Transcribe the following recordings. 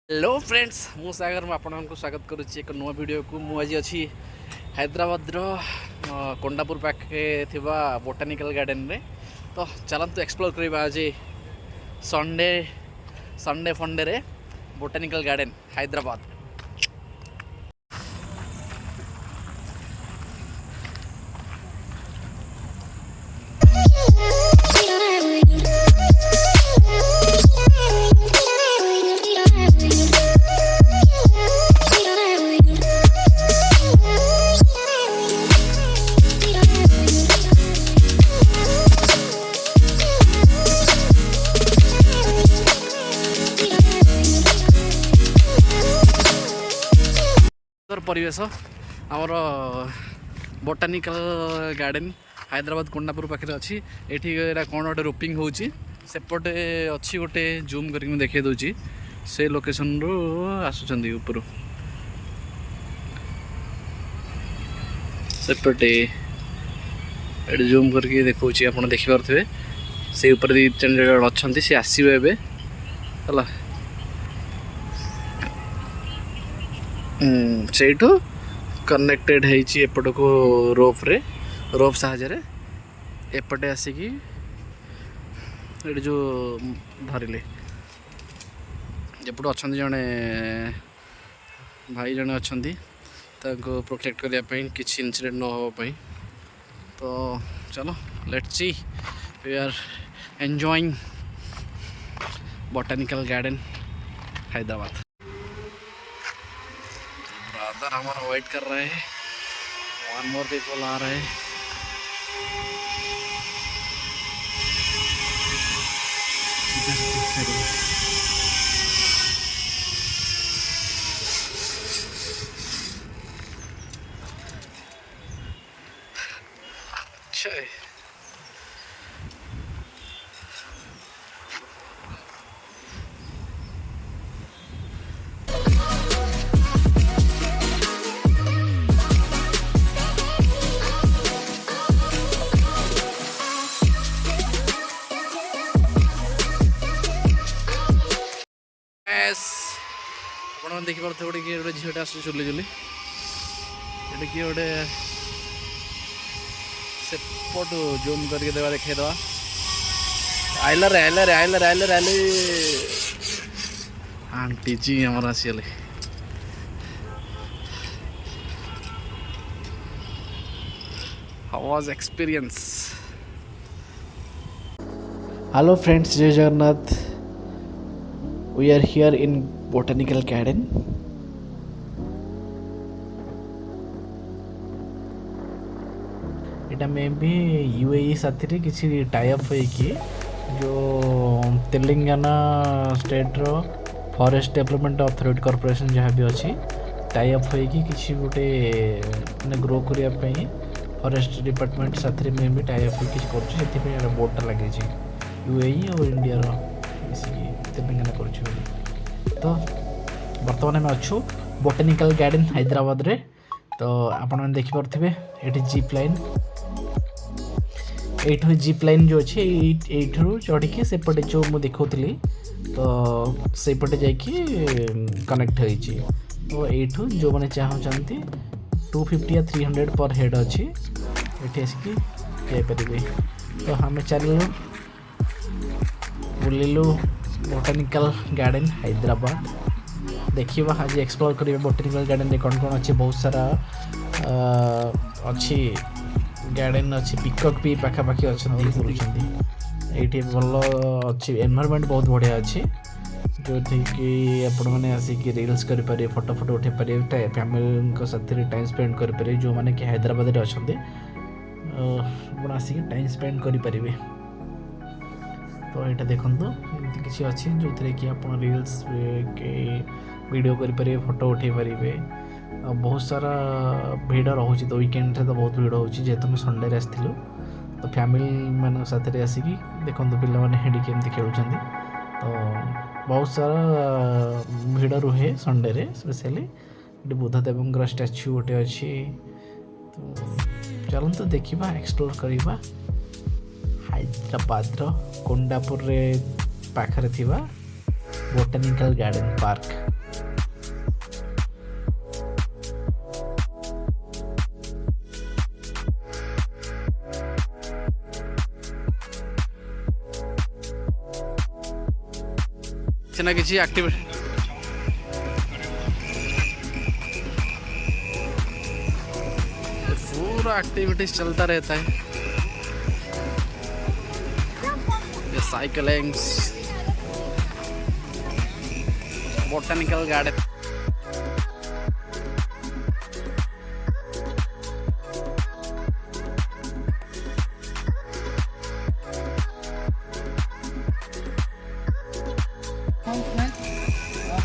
Hello friends मु सागर आपको स्वागत करुच्ची एक नुआ वीडियो को मुझे अच्छी हैदराबाद कोंडापुर पाखे थिबा बोटानिकल गार्डन रे। तो चलतु एक्सप्लोर करवा आज संडे संडे फंडे रे बोटानिकल गार्डन हैदराबाद। परिवेश आमर बोटानिकल गार्डन हैदराबाद कोंडापुर पाखे अच्छी एठी कौन गोटे रोपिंग होची सेपटे अच्छी गोटे जूम करके देखे दूची से लोकेशन रू आसुचंदी ऊपर सेपटे एटी जूम करके देखौची आपण देखि पारथबे से ऊपर दी जण अछंती से आसीबे एबे हला से कनेक्टेड एपट को रोप साहाଯ୍ୟରେ एपटे आसिकी ये जो धरिले एपट अच्छा जड़े भाई जड़े अच्छा प्रोटेक्ट करने किसी इनसीडेंट न होगापी। तो चलो let's see we are enjoying botanical garden Hyderabad. Brother हमारा वेट कर रहे हैं, वन मोर पीपल आ रहे हैं। अच्छा है। आप देखिए गोटे किए गोटे झीटा आस चुली चुली ये किए गोटे सेपट जूम करके देवा देखा आइला रे आइला रे आइला रे आइला रे आइले आंटी जी हमारा आसीगले। How was experience? Hello friends, जय Jagannath. We are here in botanical garden. इटा में भी यूएई साथी किसी टाइप होइकी जो तेलंगाना स्टेट रो फॉरेस्ट डेवलपमेंट अथॉरिटी कॉर्पोरेशन जहाँ भी अच्छी टाइप होइकी किसी गोटे माने ग्रो करिया पई फॉरेस्ट डिपार्टमेंट साथी में भी टाइप होइकी करछि सेति पे बोर्डटा लगे छी यूएई और इंडिया रो तेलंगाना कर। तो बर्तमान आम अच्छु बोटानिकल गार्डन हैदराबाद रे। तो आपण देखिपे ये जीप लाइन ये जीप लाइन जो अच्छे यू चढ़ी सेपटे जो मुझे देखी तो सेपटे जाकि कनेक्ट होती। तो यू जो मैंने चाहते 250 या 300 पर हेड अच्छी ये आसिक जापर। तो आम चलू बुलिलु बोटानिकल गार्डन हैदराबाद देखिए आज एक्सप्लोर करिए बोटानिकल गार्डन रे कौन कौन अच्छी बहुत सारा अच्छी गार्डन अच्छी पिकक भी पाखापाखि अच्छा ये भल अच्छी एनवायरनमेंट बहुत बढ़िया अच्छी जो कि आपण मैंने आसिक रील्स करें फोटो फोटो उठे पारे फैमिली साथ टाइम स्पेंड करें जो मैंने कि हैदराबाद रे अच्छे आसिक टाइम स्पेंड करें। तो यहाँ देखु एमती किसी अच्छी जो कि आप रील्स वीडियो करें फोटो उठे पारे। बहुत सारा भीड़ रोचे तो वीकेंड रे तो बहुत भीड़ हो जेहेतु मैं संडे आसलु तो फैमिली मान साथ आसिक देखो पे हेडिक खेलुं। तो बहुत सारा भीड़ रुहे संडे रे स्पेशली बुद्धदेव स्टाच्यू गोटे अच्छी। तो चलते देखा एक्सप्लोर करवा हैदराबाद कोंडापुर पाखरे थिबा బొటానికల్ గార్డెన్ పార్క్. କିଛି ନା କିଛି ଆକ୍ଟିଭିଟି पूरा एक्टिविटीज चलता रहता है. ये cyclings, botanical garden.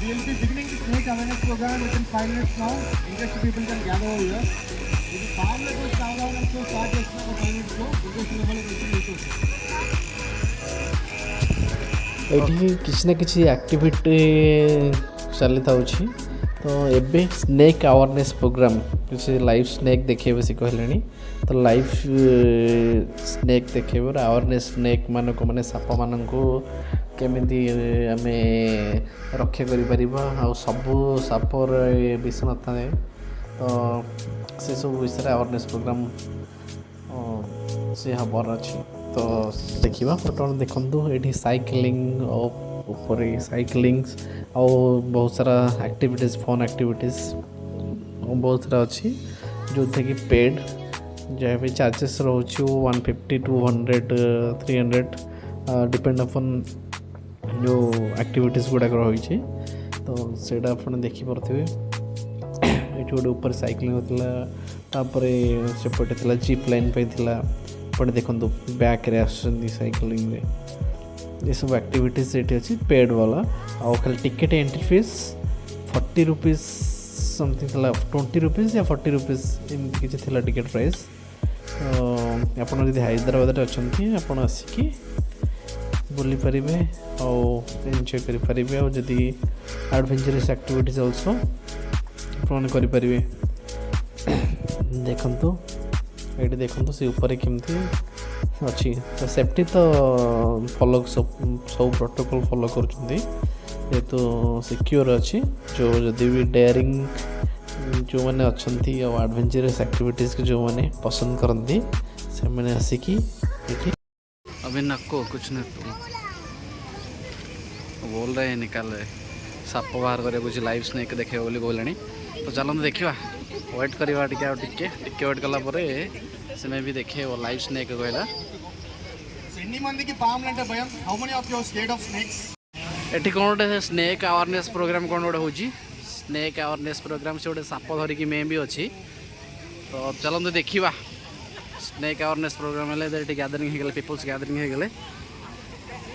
We will be beginning the snake awareness program within 5 minutes now. Interested people can gather over here. ఇది ఫామ్లో కూడా చాలా సో స్టార్ట్ చేస్తున్న ఒక 5 minutes లో ఇంట్రెస్ట్ లెవెల్ ଏଠି କିଛି ନା କିଛି ଆକ୍ଟିଭିଟି ଚାଲିଥାଉଛି. ତ ଏବେ ସ୍ନେକ୍ ଆୱାରନେସ୍ ପ୍ରୋଗ୍ରାମ୍ କିଛି ଲାଇଭ୍ ସ୍ନେକ୍ ଦେଖେଇବେ ସେ କହିଲେଣି. ତ ଲାଇଭ୍ ସ୍ନେକ୍ ଦେଖେଇବେ, ଆୱାରନେସ୍ ସ୍ନେକ୍ ମାନଙ୍କୁ ମାନେ ସାପମାନଙ୍କୁ କେମିତି ଆମେ ରକ୍ଷା କରିପାରିବା, ଆଉ ସବୁ ସାପର ବିଷ ନଥାଏ. ତ ସେସବୁ ବିଷୟରେ ଆୱାରନେସ୍ ପ୍ରୋଗ୍ରାମ୍ ସେ ହେବାର ଅଛି. ତ ଦେଖିବା ବର୍ତ୍ତମାନ ଦେଖନ୍ତୁ ଏଠି ସାଇକେଲିଂ ଆଉ ଉପରେ ସାଇକେଲିଙ୍ଗସ୍ ଆଉ ବହୁତ ସାରା ଆକ୍ଟିଭିଟିଜ୍, ଫନ୍ ଆକ୍ଟିଭିଟିଜ୍ ବହୁତ ସାରା ଅଛି ଯେଉଁଥିରେ କି ପେଡ୍ ଯାହା ବି ଚାର୍ଜେସ୍ ରହୁଛି 150 200 300 ଡିପେଣ୍ଡ ଅପନ୍ ଯେଉଁ ଆକ୍ଟିଭିଟିଜ୍ ଗୁଡ଼ାକ ରହିଛି. ତ ସେଇଟା ଆପଣ ଦେଖିପାରୁଥିବେ. ଏଠି ଗୋଟେ ଉପରେ ସାଇକେଲିଂ ହେଉଥିଲା, ତାପରେ ସେପଟେ ଥିଲା ଜିପ୍ ଲାଇନ୍ ପାଇଁ ଥିଲା. ଏପଟେ ଦେଖନ୍ତୁ ବ୍ୟାକ୍ରେ ଆସୁଛନ୍ତି ସାଇକେଲିଂରେ. ଏସବୁ ଆକ୍ଟିଭିଟିଜ୍ ଏଠି ଅଛି ପେଡ୍ ବାଲା. ଆଉ ଖାଲି ticket entry fees 40 rupees something ଥିଲା, 20 rupees या 40 rupees ଏମିତି କିଛି ଥିଲା ଟିକେଟ୍ ପ୍ରାଇସ୍. ଆପଣ ଯଦି ହାଇଦ୍ରାବାଦରେ ଅଛନ୍ତି ଆପଣ ଆସିକି ବୁଲିପାରିବେ ଆଉ ଏନ୍ଜୟ କରିପାରିବେ. ଆଉ ଯଦି ଆଡ଼ଭେଞ୍ଚରସ୍ ଆକ୍ଟିଭିଟିଜ୍ ଅଲସୋ ଆପଣମାନେ କରିପାରିବେ. ଦେଖନ୍ତୁ ଏଇଠି ଦେଖନ୍ତୁ ସେ ଉପରେ କେମିତି ଅଛି. ତ ସେଫ୍ଟି ତ ଫଲୋ ସବୁ ପ୍ରୋଟୋକଲ୍ ଫଲୋ କରୁଛନ୍ତି ଯେହେତୁ ସିକ୍ୟୁର୍ ଅଛି. ଯେଉଁ ଯଦି ବି ଡେୟାରିଂ ଯେଉଁମାନେ ଅଛନ୍ତି ଆଉ ଆଡ଼ଭେଞ୍ଚରସ୍ ଆକ୍ଟିଭିଟିଜ୍କୁ ଯେଉଁମାନେ ପସନ୍ଦ କରନ୍ତି ସେମାନେ ଆସିକି ଏଠି. अभी नको कुछ नहीं बोल रहे हैं, निकाल रहे साप बाहर कर कुछ लाइव स्नेक देखे बोली कहले. तो चलते देखा, वेट करवा टिके वेट कलापर से भी देखे वो लाइव स्नेक कहला. ఎన్ని మందికి పాములు అంటే భయం? How many of you are scared of snakes? एटी कौन गोटे स्नेक अवेयरनेस प्रोग्राम कौन गोटे हो स्नेक अवेयरनेस प्रोग्राम से गोटे साप धरिकी मे भी अच्छी. तो चलते देखा स्नेक अवेयरनेस प्रोग्राम है गैदरिंग हो गले, पीपल्स गैदरिंग हो गले.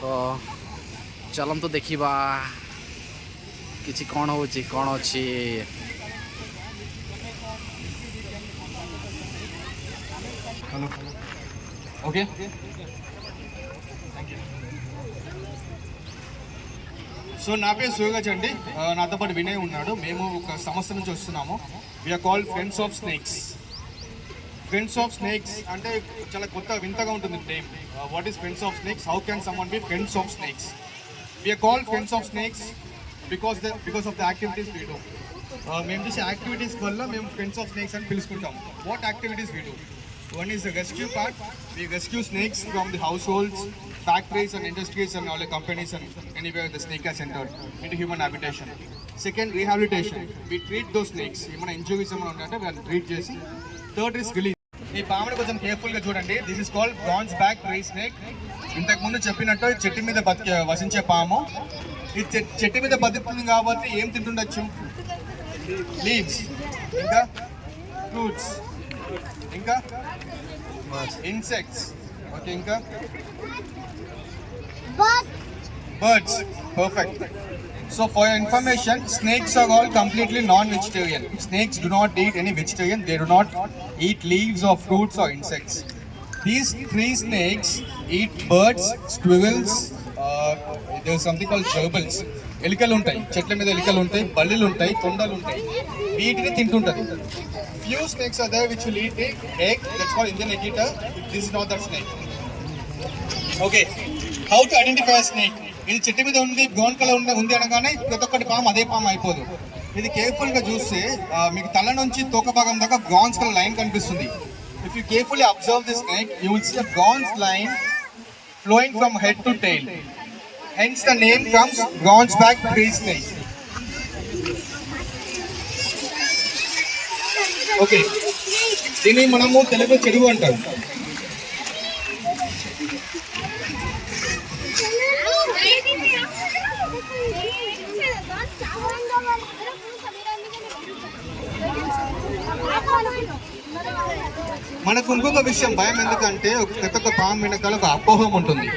तो चलते देखा किसी कौन हो कौन अच्छी. ఓకే సో నా పేరు సూరజ్ అండి. నాతో పాటు వినయ్ ఉన్నాడు. మేము ఒక సంస్థ నుంచి వస్తున్నాము. We're called friends of snakes. Friends of snakes అంటే చాలా కొత్త వింతగా ఉంటుంది name. What is friends of snakes? How can someone be friends of snakes? We're called friends of snakes because of the activities we do. మేము చేసే activities వల్ల మేము friends of snakes అని పిలుచుకుంటాం. What activities we do? One is the rescue part. We rescue snakes from the households, factories and industries and all the companies and anywhere the snake has entered into human habitation. Second, rehabilitation. We treat those snakes. ఏమైనా injuries ఏమైనా ఉంటే వాళ్ళని treat చేసి. Third is release. ఈ పాముని కొంచెం కేర్ఫుల్గా చూడండి. This is called bronze back tree snake. ఇంతకుముందు చెప్పినట్టు చెట్టు మీద వసించే పాము. ఈ చెట్టు మీద బతుకుతుంది కాబట్టి ఏం తింటుండొచ్చు? లీవ్స్, ఇంకా ఫ్రూట్స్, ఇంకా insects. Okay, ఇంకా birds. Perfect. So for your information, snakes are all completely non-vegetarian. Snakes do not eat any vegetarian. They do not eat leaves or fruits or insects. These three snakes eat birds, squirrels, there's something called gerbils. ఎలికలు ఉంటాయి, చెట్ల మీద ఎలికలు ఉంటాయి, బల్లిలు ఉంటాయి, తొండలు ఉంటాయి. వీటిని తింటుంటారు. Few snakes are there which will eat egg. That's called Indian egg eater. This is not that snake. Okay. How to identify a snake? ఇది చెట్టు మీద ఉంది, బ్రౌన్ కలర్ ఉంది అనగానే ప్రతి ఒక్కటి పాము అదే పాము అయిపోదు. ఇది కేర్ఫుల్ గా చూస్తే మీకు తల నుంచి తోక భాగం దాకా బ్రౌన్స్ కలర్ లైన్ కనిపిస్తుంది. If you carefully observe this snake, you will see a browns line flowing from head to tail. Hence the name comes bronze back tree snake. Okay, దీన్ని మనము తెలుగులో చెరువు అంటాం. మనకు ఇంకొక విషయం భయం ఎందుకంటే ప్రతి ఒక్క పాము వెనకాల ఒక అపోహం ఉంటుంది.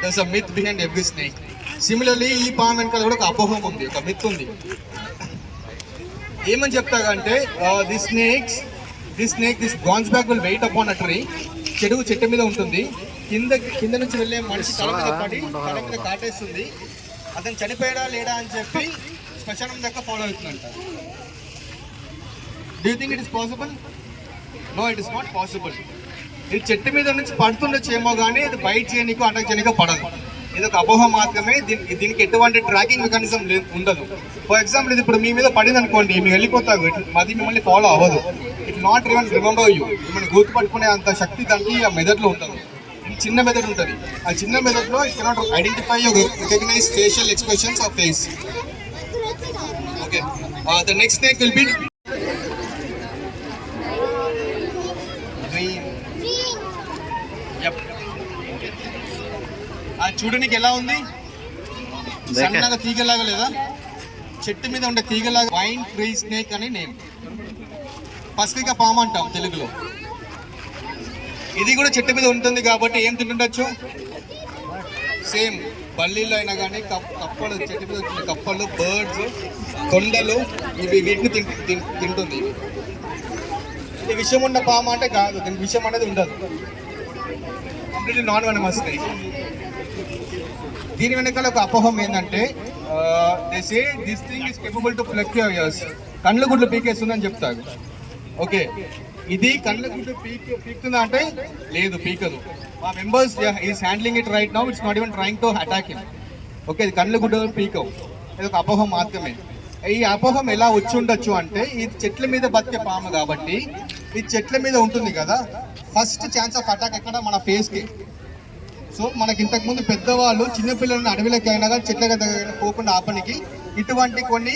దర్స్ a myth behind every snake. Similarly ఈ పాము వెనకాల కూడా ఒక అపోహం ఉంది, ఒక మిత్ ఉంది. ఏమని చెప్తారంటే this bronze back will wait upon a tree. చెట్టు మీద ఉంటుంది. కింద నుంచి వెళ్ళే మనిషి తల మీద పడి తల మీద కాటేస్తుంది. అతను చనిపోయాడా లేడా అని చెప్పి శ్మశానం దాకా ఫాలో అవుతుందంట. Do you think it is possible? No, it is not possible. ఇది చెట్టు మీద నుంచి పడుతుండొచ్చేమో కానీ ఇది బైట్ చేయనీకో అటాక్ చేయనీకో పడదు. ఇది ఒక అపోహ మాత్రమే. దీనికి ఎటువంటి ట్రాకింగ్ మెకానిజం ఉండదు. ఫర్ ఎగ్జాంపుల్ ఇది ఇప్పుడు మీ మీద పడింది అనుకోండి, మీరు వెళ్ళిపోతారు, అది మిమ్మల్ని ఫాలో అవ్వదు. It not even remember you. మిమ్మల్ని గుర్తుపట్టుకునే అంత శక్తి దానికి ఆ మెదడులో ఉంటుంది. ఇది చిన్న మెదడు ఉంటుంది. ఆ చిన్న మెదడులో it cannot identify recognise facial expressions of face. Okay, the next snake will be చూడడానికి ఎలా ఉంది? సన్నగా తీగలాగా లేదా? చెట్టు మీద ఉండే తీగలాగా వైన్ ట్రీ స్నేక్ అని నేమ్. పసిక పాము అంటాం తెలుగులో. ఇది కూడా చెట్టు మీద ఉంటుంది కాబట్టి ఏం తింటుండొచ్చు? సేమ్ బల్లీలో అయినా కానీ కప్పలు, చెట్టు మీద వచ్చిన కప్పలు, బర్డ్స్, కొండలు, వీటిని తింటుంది. ఇది విషం ఉన్న పాము అంటే కాదు, దీనికి విషం అనేది ఉండదు. Completely non venomous snake. దీని వెనకాల ఒక అపోహం ఏంటంటే they say this thing is capable to pluck your years. కళ్ళు గుడ్లు పీకేస్తుందని చెప్తారు. ఓకే, ఇది కళ్ళు గుడ్లు పీకుతుందా అంటే లేదు, పీకదు. మా members is handling it right now. It's not even trying to attack him. Okay, ఇది కళ్ళు గుడ్లు పీకవు. ఇది ఒక అపోహం మాత్రమే. ఈ అపోహం ఎలా వచ్చి ఉండొచ్చు అంటే ఇది చెట్ల మీద బతికే పాము కాబట్టి ఇది చెట్ల మీద ఉంటుంది కదా, ఫస్ట్ ఛాన్స్ ఆఫ్ అటాక్ ఎక్కడ? మన ఫేస్కి. సో మనకి ఇంతకుముందు పెద్దవాళ్ళు చిన్నపిల్లలను అడవిలోకి అయినా కానీ చెట్ల దగ్గర పోకుండా ఆపనికి ఇటువంటి కొన్ని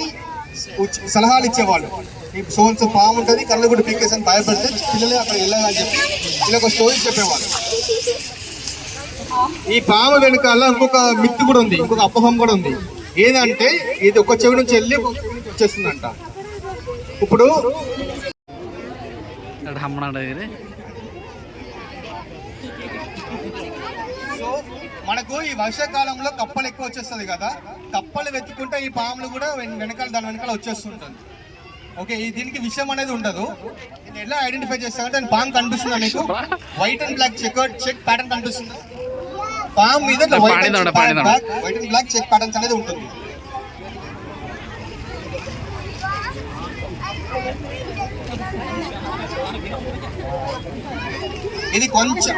సలహాలు ఇచ్చేవాళ్ళు. ఈ సోన్స్ పాము ఉంటుంది, కళ్ళు కూడా పీకేసని భయపడితే పిల్లలు అక్కడ వెళ్ళాలని చెప్పి ఇలా ఒక స్టోరీ చెప్పేవాళ్ళు. ఈ పాము వెనకాల ఇంకొక మిత్తు కూడా ఉంది, ఇంకొక అపోహం కూడా ఉంది. ఏదంటే ఇది ఒక చెవి నుంచి వెళ్ళి ఒక చెవి నుంచి వచ్చేస్తుందంట. ఇప్పుడు సో మనకు ఈ వర్షాకాలంలో కప్పలు ఎక్కువ వచ్చేస్తుంది కదా, కప్పలు వెతుకుంటే ఈ పాములు కూడా వెనకాల దాని వెనకాల వచ్చేస్తుంటుంది. ఓకే, దీనికి విషయం అనేది ఉండదు. నేను ఎలా ఐడెంటిఫై చేస్తానంటే పాము కనిపిస్తుందా మీకు? White and black check pattern కనిపిస్తుంది. పాము మీద white and black check patterns అనేది ఉంటుంది. ఇది కొంచెం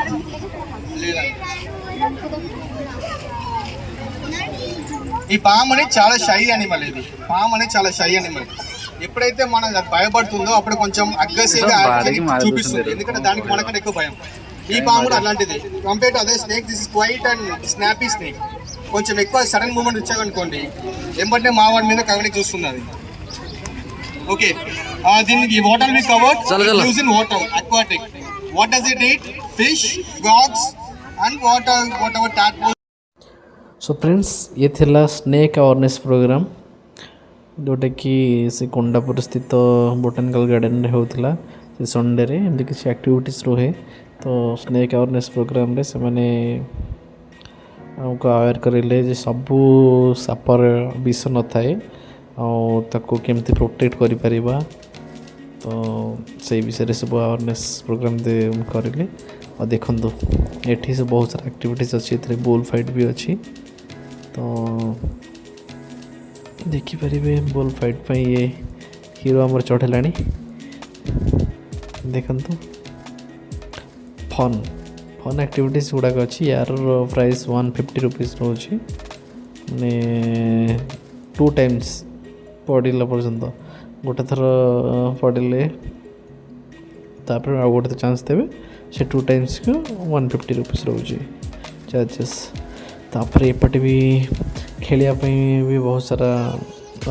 ఈ పాము అనేది చాలా షై అనిమల్. ఇది పాము అనేది చాలా షై అనిమల్. ఎప్పుడైతే మనం భయపడుతుందో అప్పుడు కొంచెం అగ్రెసివ్ గా చూపిస్తుంది, ఎందుకంటే దానికి మనకంటే ఎక్కువ భయం. ఈ పాము కూడా అలాంటిది. Compare to other snake, this is quite and snap pea snake. కొంచెం ఎక్కువ సడన్ మూవ్మెంట్ ఇచ్చామనుకోండి ఎంబటే మా వాడి మీద కవనికి చూస్తుంది అది. ఓకే, దీనికి water we covered use in water aquatic. What does it eat? Fish, frogs and whatever tadpoles. So friends, ये थिला स्नेक अवेयरनेस प्रोग्राम जोटाकि से कुंडापुर स्थित बोटानिकल गार्डन रे होता से संडे रे एमती किसी एक्टिविटीज रहे. तो स्नेक अवेयरनेस प्रोग्राम रे से माने हमको अवेयर करेले जे सबू सापर विष न थाए ताको केमती प्रोटेक्ट करि परिबा. तो से विषय सब अवेयरनेस प्रोग्राम दे करेले. और देखो ये से बहुत सारा एक्टिविटीज अच्छी बुल फाइट भी अच्छी. तो देखिपारे बुल फाइट पर ये हीरो आमर चढ़ेला. देखु फन एक्टिविटीज गुड़ाक अच्छी. यार प्राइस 150 रुपीज रोचे. ମାନେ 2 times ପଡ଼ିଲା ପର୍ଯ୍ୟନ୍ତ ଗୋଟେ ଥର ପଡ଼ିଲେ ତାପରେ ଆଉ ଗୋଟେ ଚାନ୍ସ ଦେବେ ସେ 2 timesକୁ 150 rupees ରହୁଛି ଚାର୍ଜେସ୍। ତାପରେ ଏପଟେ ବି ଖେଳିବା ପାଇଁ ବି ବହୁତ ସାରା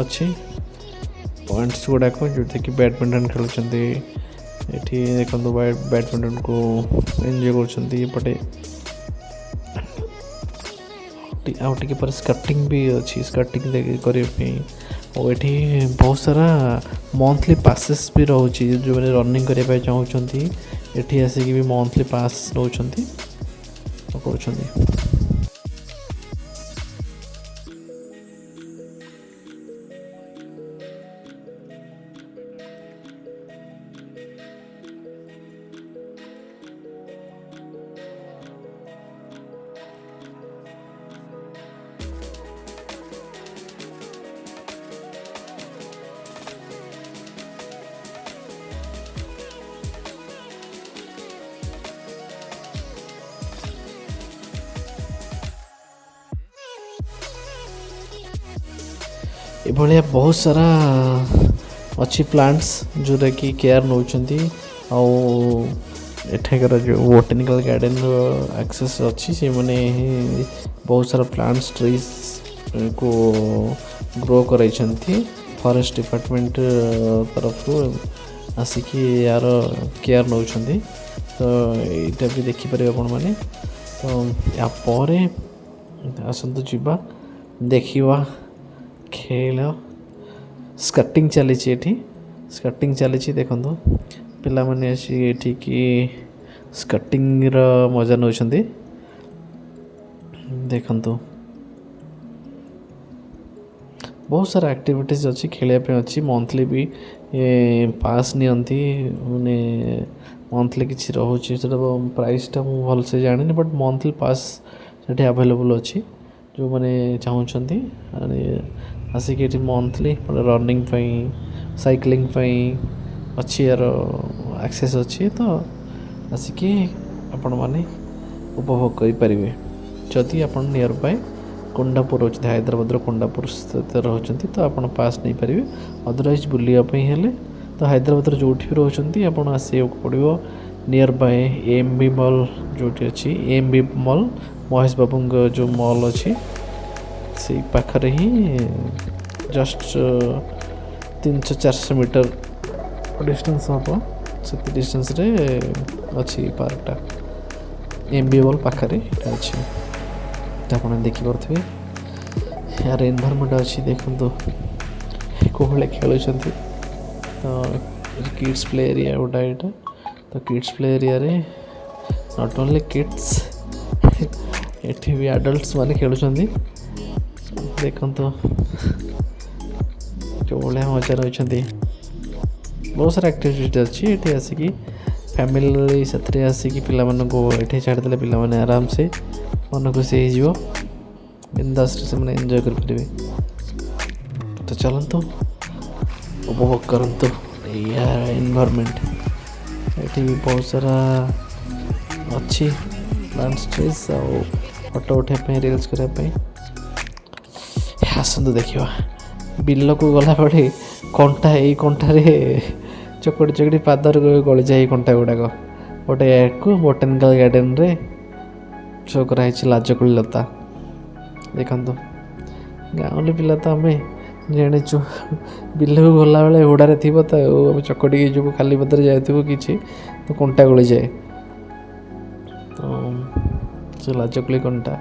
ଅଛି ପଏଣ୍ଟସ୍ ଗୁଡ଼ାକ ଯେଉଁଥିରେକି ବ୍ୟାଡ଼ମିଣ୍ଟନ ଖେଳୁଛନ୍ତି। ଏଠି ଦେଖନ୍ତୁ ବ୍ୟାଡ଼ମିଣ୍ଟନକୁ ଏନ୍ଜୟ କରୁଛନ୍ତି। ଏପଟେ ଆଉ ଟିକେ ପରେ ସ୍କେଟିଂ ବି ଅଛି, ସ୍କେଟିଂ କରିବା ପାଇଁ। ଆଉ ଏଠି ବହୁତ ସାରା ମନ୍ଥଲି ପାସେସ୍ ବି ରହୁଛି, ଯେଉଁମାନେ ରନିଂ କରିବା ପାଇଁ ଚାହୁଁଛନ୍ତି ଏଠି ଆସିକି ବି ମନ୍ଥଲି ପାସ୍ ନେଉଛନ୍ତି କରୁଛନ୍ତି। ଏଭଳିଆ ବହୁତ ସାରା ଅଛି ପ୍ଲାଣ୍ଟସ୍ ଯେଉଁଟାକି କେୟାର ନେଉଛନ୍ତି। ଆଉ ଏଠାକାର ଯେଉଁ ବୋଟାନିକାଲ ଗାର୍ଡ଼େନର ଆକ୍ସେସ୍ ଅଛି, ସେମାନେ ବହୁତ ସାରା ପ୍ଲାଣ୍ଟସ୍ ଟ୍ରିଜ୍କୁ ଗ୍ରୋ କରାଇଛନ୍ତି। ଫରେଷ୍ଟ ଡିପାର୍ଟମେଣ୍ଟ ତରଫରୁ ଆସିକି ୟାର କେୟାର ନେଉଛନ୍ତି। ତ ଏଇଟା ବି ଦେଖିପାରିବେ ଆପଣମାନେ। ତ ୟା ପରେ ଆସନ୍ତୁ ଯିବା ଦେଖିବା ଖେଳ। ସ୍କେଟିଂ ଚାଲିଛି, ଏଠି ସ୍କେଟିଂ ଚାଲିଛି। ଦେଖନ୍ତୁ ପିଲାମାନେ ଆସି ଏଠିକି ସ୍କେଟିଂର ମଜା ନେଉଛନ୍ତି। ଦେଖନ୍ତୁ ବହୁତ ସାରା ଆକ୍ଟିଭିଟିଜ୍ ଅଛି, ଖେଳିବା ପାଇଁ ଅଛି। ମନ୍ଥଲି ବି ପାସ୍ ନିଅନ୍ତି, ମାନେ ମନ୍ଥଲି କିଛି ରହୁଛି। ସେଟା ପ୍ରାଇସ୍ଟା ମୁଁ ଭଲସେ ଜାଣିନି, ବଟ୍ ମନ୍ଥଲି ପାସ୍ ସେଠି ଆଭେଲେବୁଲ୍ ଅଛି। ଯେଉଁମାନେ ଚାହୁଁଛନ୍ତି ଆସିକି ଏଠି ମନ୍ଥଲି ରନିଂ ପାଇଁ, ସାଇକ୍ଲିଂ ପାଇଁ ଅଛି, ୟାର ଆକ୍ସେସ୍ ଅଛି। ତ ଆସିକି ଆପଣମାନେ ଉପଭୋଗ କରିପାରିବେ ଯଦି ଆପଣ ନିୟର୍ ବାଇ କୋଣ୍ଡାପୁର ରହୁଛନ୍ତି, ହାଇଦ୍ରାବାଦର କୋଣ୍ଡାପୁର ସ୍ଥିତ ରହୁଛନ୍ତି, ତ ଆପଣ ପାସ୍ ନେଇପାରିବେ। ଅଦରୱାଇଜ୍ ବୁଲିବା ପାଇଁ ହେଲେ ତ ହାଇଦ୍ରାବାଦର ଯେଉଁଠି ବି ରହୁଛନ୍ତି ଆପଣ ଆସିବାକୁ ପଡ଼ିବ ନିୟର୍ ବାଇ AMB ମଲ୍ ଯେଉଁଠି ଅଛି। AMB ମଲ୍ ମହେଶ ବାବୁଙ୍କ ଯେଉଁ ମଲ୍ ଅଛି ସେଇ ପାଖରେ ହିଁ ଜଷ୍ଟ 300-400 ମିଟର ଡିଷ୍ଟାନ୍ସ ହେବ। ସେତେ ଡିଷ୍ଟାନ୍ସରେ ଅଛି ପାର୍କଟା, AMB ମଲ୍ ପାଖରେ ଏଇଟା ଅଛି। ତ ଆପଣ ଦେଖିପାରୁଥିବେ ୟାର ଏନଭାରମେଣ୍ଟ ଅଛି। ଦେଖନ୍ତୁ କେଉଁ ଭଳିଆ ଖେଳୁଛନ୍ତି। ତ କିଡ଼୍ସ ପ୍ଲେ ଏରିଆ ଗୋଟା ଏଇଟା। ତ କିଡ଼୍ସ ପ୍ଲେ ଏରିଆରେ ନଟ୍ ଓନ୍ଲି କିଡ଼୍ସ, ଏଠି ବି ଆଡଲ୍ଟସ୍ ମାନେ ଖେଳୁଛନ୍ତି। ଦେଖନ୍ତୁ କେଉଁ ଭଳିଆ ମଜା ରହିଛନ୍ତି। ବହୁତ ସାରା ଆକ୍ଟିଭିଟି ଅଛି ଏଠି। ଆସିକି ଫ୍ୟାମିଲି ସାଥିରେ ଆସିକି ପିଲାମାନଙ୍କୁ ଏଠି ଛାଡ଼ିଦେଲେ ପିଲାମାନେ ଆରାମସେ ମନ ଖୁସି ହେଇଯିବ, ବିନ୍ଦାସରେ ସେମାନେ ଏନ୍ଜୟ କରିପାରିବେ। ତ ଚାଲନ୍ତୁ ଉପଭୋଗ କରନ୍ତୁ ଏଇଆ ଏନଭାରମେଣ୍ଟ। ଏଠି ବି ବହୁତ ସାରା ଅଛି ପ୍ଲାଣ୍ଟସ୍, ଟ୍ରିଜ୍, ଆଉ ଫଟୋ ଉଠାଇବା ପାଇଁ, ରିଲ୍ସ କରିବା ପାଇଁ। ଆସନ୍ତୁ ଦେଖିବା। ବିଲକୁ ଗଲାବେଳେ କଣ୍ଟା, ଏଇ କଣ୍ଟାରେ ଚକଟି ପାଦରେ ଗଳିଯାଏ। ଏଇ କଣ୍ଟା ଗୁଡ଼ାକ ଗୋଟେ ୟାକୁ ବୋଟାନିକାଲ ଗାର୍ଡ଼େନରେ ଶୋ କରାହେଇଛି ଲାଜକୁଳି ଲତା। ଦେଖନ୍ତୁ ଗାଉଁଲି ପିଲା ତ ଆମେ ଜାଣିଛୁ, ବିଲକୁ ଗଲାବେଳେ ହୁଡ଼ାରେ ଥିବ ତ ଆମେ ଚକଟିକି ଯିବୁ, ଖାଲି ପାଦରେ ଯାଇଥିବୁ କିଛି ତ କଣ୍ଟା ଗଳିଯାଏ। ତ ସେ ଲାଜକୁଳି କଣ୍ଟା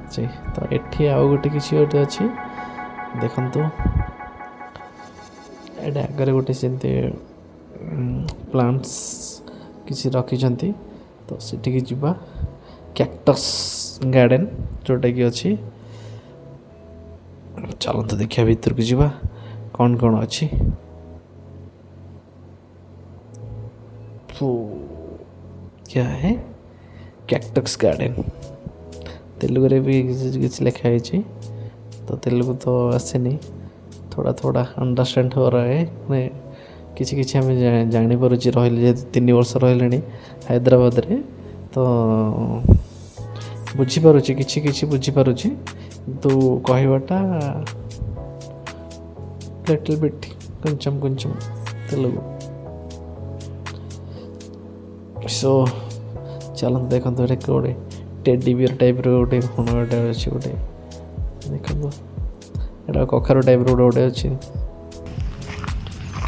ଅଛି। ତ ଏଠି ଆଉ ଗୋଟେ କିଛି ଗୋଟେ ଅଛି। ଦେଖନ୍ତୁ ଏଇଟା ଆଗରେ ଗୋଟେ ସେମିତି ପ୍ଲାଣ୍ଟସ୍ କିଛି ରଖିଛନ୍ତି। ତ ସେଠିକି ଯିବା। କ୍ୟାକ୍ଟସ୍ ଗାର୍ଡ଼େନ୍ ଯେଉଁଟାକି ଅଛି। ଚାଲନ୍ତୁ ଦେଖିବା ଭିତରକୁ ଯିବା କ'ଣ କ'ଣ ଅଛି। क्या है କ୍ୟାକ୍ଟସ୍ ଗାର୍ଡ଼େନ୍। ତେଲୁଗୁରେ ବି କିଛି ଲେଖା ହେଇଛି। ତ ତେଲୁଗୁ ତ ଆସେନି, ଥୋଡ଼ା ଅଣ୍ଡରଷ୍ଟାଣ୍ଡ हो रहा है। ମାନେ କିଛି କିଛି ଆମେ ଜାଣିପାରୁଛି, ରହିଲେ ଯେହେତୁ 3 ବର୍ଷ ରହିଲେଣି ହାଇଦ୍ରାବାଦରେ। ତ ବୁଝିପାରୁଛି, କିଛି ବୁଝିପାରୁଛି, କିନ୍ତୁ କହିବାଟା ଲିଟିଲ୍ ବିଟ୍ కొంచెం తెలుగు। ସୋ ଚାଲନ୍ତୁ ଦେଖନ୍ତୁ ଏଇଟା ଗୋଟେ ଟେଡି ବିୟର୍ ଟାଇପ୍ର ଗୋଟେ କ'ଣ ଗୋଟେ ଅଛି ଗୋଟେ ଦେଖନ୍ତୁ ଏଇଟା କଖାରୁ ଟାଇପ୍ର ଗୋଟେ ଅଛି।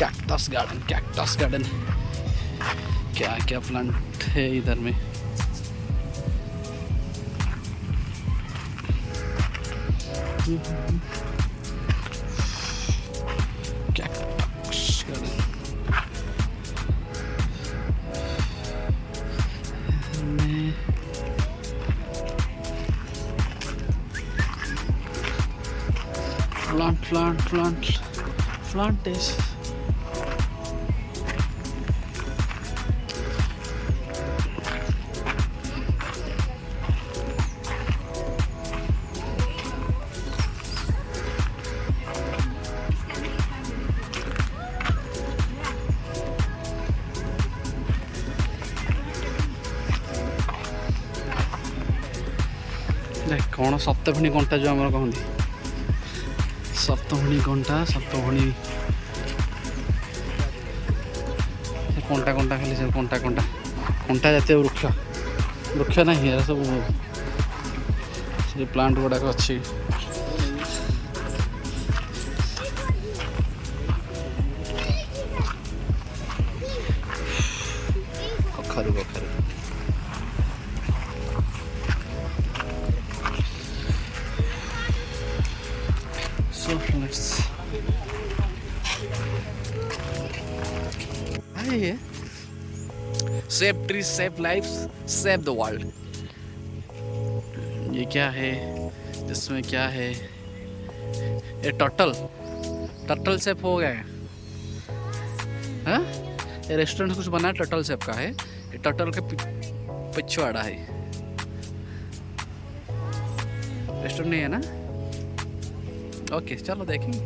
कैक्टस गार्डन क्या क्या प्लांट है इधर में। कैक्टस गार्डन प्लांट is कौन सप्तभणी कंटा जो आम कहते सप्तभणी कंटा सप्तभणी कंटा कंटा खाली सब कंटा कंटा कंटा जातीय वृक्ष नहीं सब से प्लांट गुड़ाक अच्छी। कखारू so let's hey save trees save lives save the world। ये क्या है इसमें क्या है ये टर्टल शेप हो गया है हाँ? ये रेस्टोरेंट कुछ बना टर्टल शेप का है। ये टर्टल के पिछवाड़ा है रेस्टोरेंट नहीं है ना। ओके चलो देखेंगे।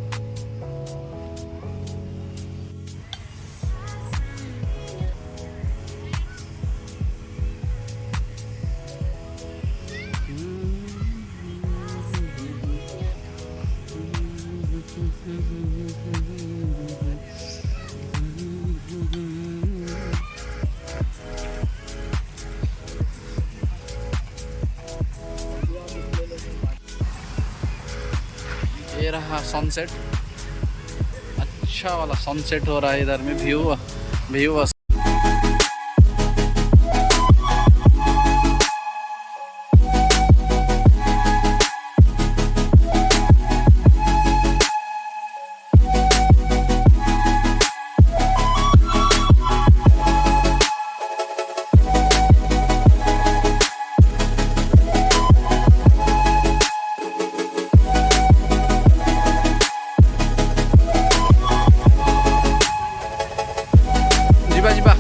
ये रहा सनसेट अच्छा वाला सनसेट हो रहा है इधर में व्यू ଯିବା